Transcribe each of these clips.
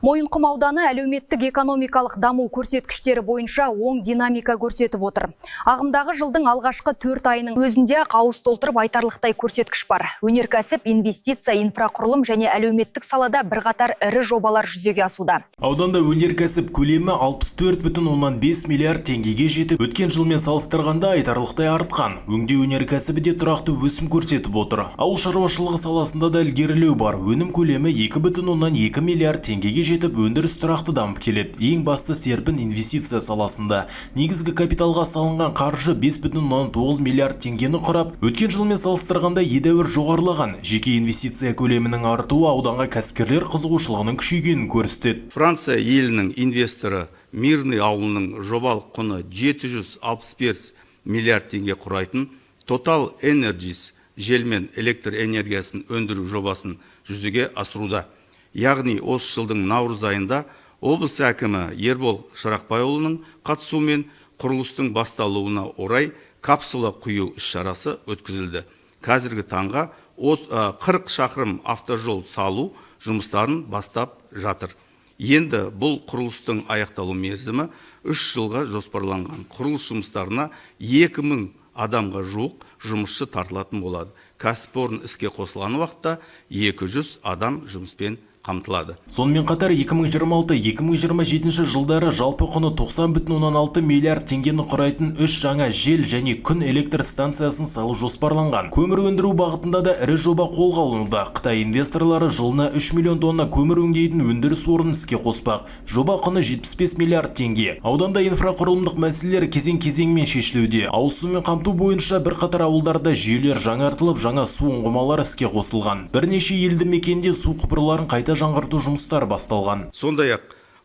Мойынқұм ауданы әлеуметтік экономикалық даму көрсеткіштері бойынша оң динамика көрсетіп отыр. Ағымдағы жылдың алғашқы 4 айының өзінде ауыз толтырып айтарлықтай көрсеткіш бар. Өнеркәсіп, инвестиция, инфрақұрылым және әлеуметтік салада бірқатар ірі жобалар жүзеге асуда. Ауданда өнеркәсіп көлемі 64,5 миллиард теңгеге жетіп, өткен жылмен салыстырғанда айтарлықтай артқан. Өңдеу өнеркәсібі де тұрақты өсім көрсетіп отыр. Ауыл шаруашылығы саласында да ілгерілеу бар. Өнім көлемі 2,2 миллиард теңгеге жетіп, өндіріс тұрақты дамып келеді. Ең басты серпін инвестиция саласында. Негізгі капиталға салынған қаржы 5,9 миллиард теңгені құрап, өткен жылмен салыстырғанда едәуір жоғарылаған. Жеке инвестиция көлемінің артуы ауданға кәсіпкерлер қызығушылығының күшейгенін көрсетеді. Франция елінің инвесторы Мирный ауылының жобалық құны 765 миллиард теңге құрайтын Total Energies жел мен электр энергиясын өндіру жобасын жүзеге асыруда. Яғни осы жылдың наурыз айында облыс әкімі Ербол Шырақбайұлының қатысуымен құрылыстың басталуына орай капсула құю іс-шарасы өткізілді. Қазіргі таңға 40 шақырым автожол салу жұмыстарын бастап жатыр. Енді бұл құрылыстың аяқталу мерзімі 3 жылға жоспарланған. Құрылыс жұмыстарына 2000 адамға жуық жұмысшы тартылатын болады. Кәсіпорын іске қосылған уақытта 200 адам жұмыспен қамтылады. Сонымен қатар 2026-2027 жылдары жалпы құны 90,6 миллиард теңгені құрайтын 3 жаңа жел және күн электр станциясын салу жоспарланған. Көмір өндіру бағытында да ірі жоба қолға алынуда. Қытай инвесторлары жылына 3 миллион тонна көмір өңдейтін өндіріс орнын іске қоспақ. Жоба құны 75 миллиард теңге. Ауданда инфрақұрылымдық мәселелер кезең-кезеңмен шешілуде. Ауыз сумен қамту бойынша бірқатар ауылдарда жүйелер жаңартылып, жаңа су ұңғымалары іске қосылған. Бірнеше елді мекенде су құбырларын қайта жаңғырту жұмыстары басталған. Сондай-ақ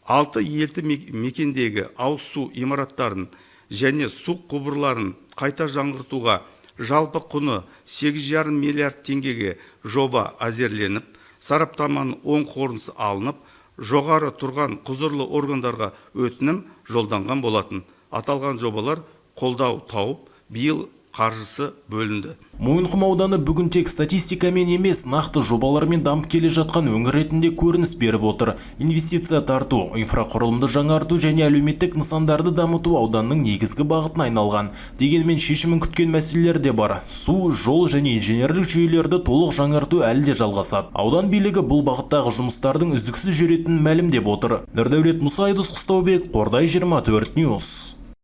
6 елді мекендегі ауыз су имараттарын және су құбырларын қайта жаңғыртуға жалпы құны 8,5 миллиард теңгеге жоба әзірленіп, сараптаманың оң қорытындысы алынып, жоғары тұрған құзырлы органдарға өтінім жолданған болатын. Аталған жобалар қолдау тауып, биыл қаржысы бөлінді. Мойынқұм ауданы бүгін тек статистикамен емес, нақты жобалармен дамып келе жатқан өңір ретінде көрініс беріп отыр. Инвестиция тарту, инфрақұрылымды жаңарту және әлеуметтік нысандарды дамыту ауданның негізгі бағытына айналған. Дегенмен шешімін күткен мәселелер де бар. Су, жол және инженерлік жүйелерді толық жаңарту әлі де жалғасады. Аудан билігі бұл бағыттағы жұмыстардың үздіксіз жүретінін мәлімдеп отыр. Нұрдәулет Мұсайдос, Қыстаубек, Қордай 24 News.